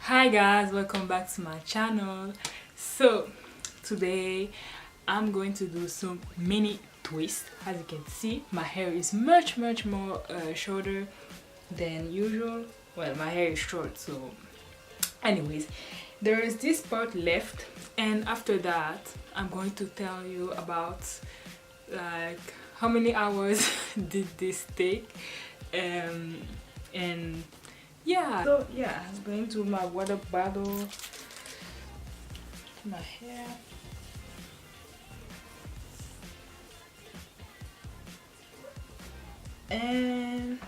Hi guys, welcome back to my channel. So today I'm going to do some mini twist. As you can see, my hair is much more shorter than usual. Well, my hair is short, so anyways, there is this part left, and after that I'm going to tell you about like how many hours did this take, and yeah. So yeah, I'm going to my water bottle, my hair, and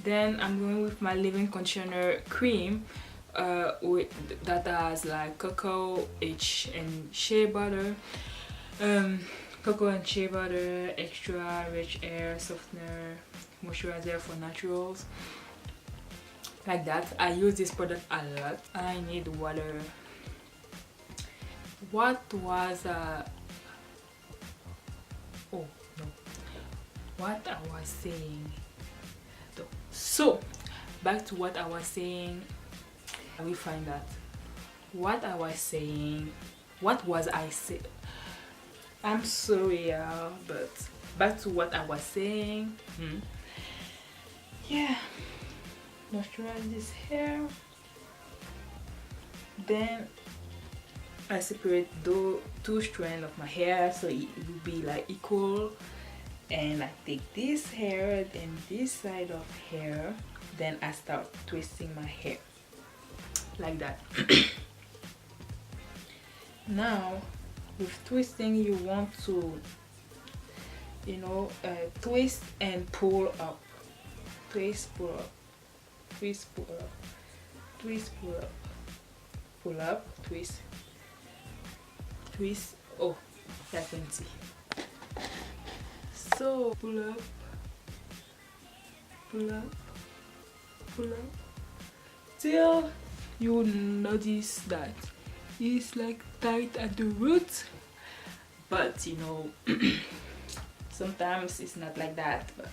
then I'm going with my leave-in conditioner cream with that has like cocoa and shea butter, cocoa and shea butter, extra rich hair softener, moisturizer for naturals, like that. I use this product a lot. I need water. What was oh no, what I was saying though. So back to what I was saying. We find that what I was saying, what was I saying? I'm sorry, but back to what I was saying. Yeah, moisturize this hair, then I separate the two strands of my hair so it will be like equal, and I take this hair and this side of hair, then I start twisting my hair like that. Now with twisting, you want to twist and pull up, twist, pull up, twist, pull up, twist, pull up, pull up, twist, twist. Oh, that's empty. So pull up, pull up, pull up till you notice that it's like tight at the root, but you know sometimes it's not like that. But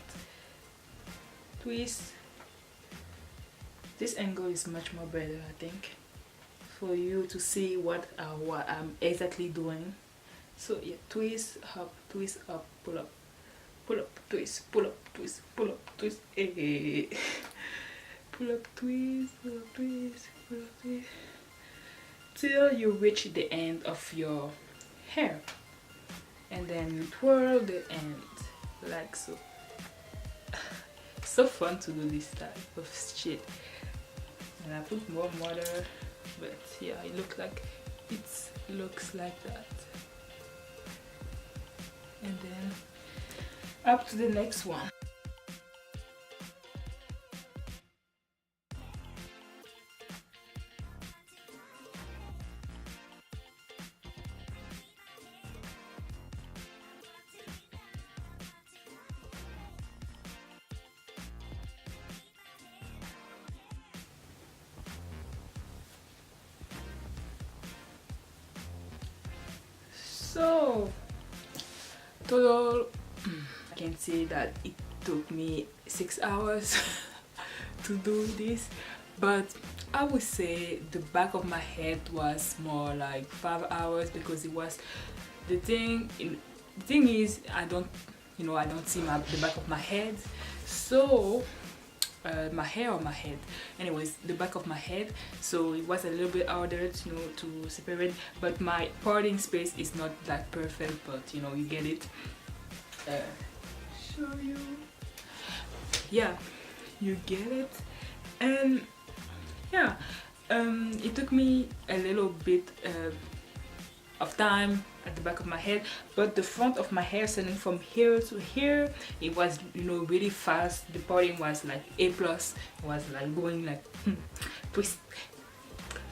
twist. This angle is much more better, I think, for you to see what I'm exactly doing. So yeah, twist up, pull up, twist, pull up, twist, pull up, twist, pull up, twist, pull up, twist, pull up, twist, till you reach the end of your hair, and then you twirl the end like so. So fun to do this type of shit. And I put more water, but yeah, it looks like that. And then up to the next one. So total, I can say that it took me 6 hours to do this, but I would say the back of my head was more like 5 hours, because it was the thing is I don't see the back of my head. So my hair or my head, anyways, the back of my head, so it was a little bit harder to separate, but my parting space is not that perfect, but you get it. Show you, yeah, you get it. And yeah, it took me a little bit of time at the back of my head, but the front of my hair, starting from here to here, it was really fast. The parting was like A plus. It was like going like twist,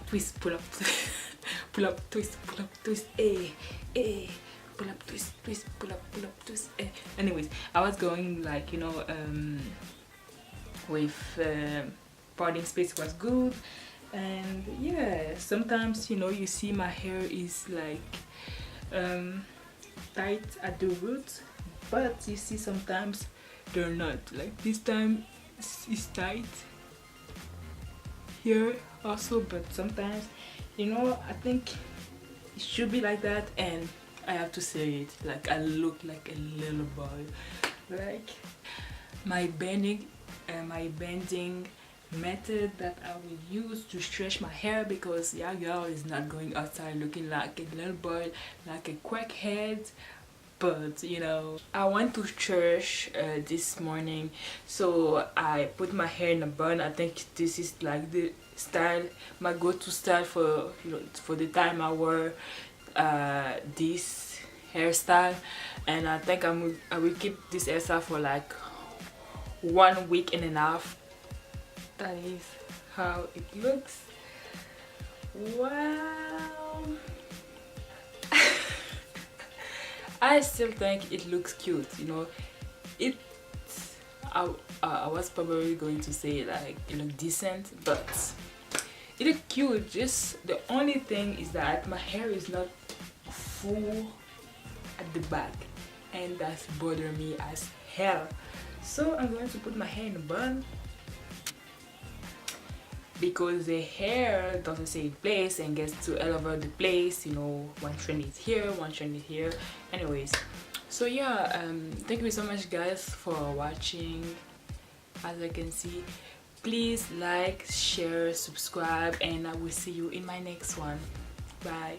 twist, pull up, pull up, twist, pull up, twist, pull up, twist, twist, pull up, twist, anyways, I was going like with parting space was good. And yeah, sometimes you see my hair is like tight at the root, but you see sometimes they're not. Like this time it's tight, here also, but sometimes, you know, I think it should be like that, and I have to say it, like I look like a little boy. Like my bending method that I will use to stretch my hair, because yeah, girl is not going outside looking like a little boy, like a crackhead. But you know, I went to church this morning, so I put my hair in a bun. I think this is like the style, my go-to style for, you know, for the time I wear this hairstyle. And I think I will keep this hairstyle for like 1 week and a half. That is how it looks. Wow. I still think it looks cute, you know. It I was probably going to say like it look decent, but it look cute. Just the only thing is that my hair is not full at the back, and that's bothering me as hell. So I'm going to put my hair in a bun, because the hair doesn't stay in place and gets to all over the place, you know. One trend is here, one trend is here. Anyways, so yeah, thank you so much guys for watching. As I can see, please like, share, subscribe, and I will see you in my next one. Bye.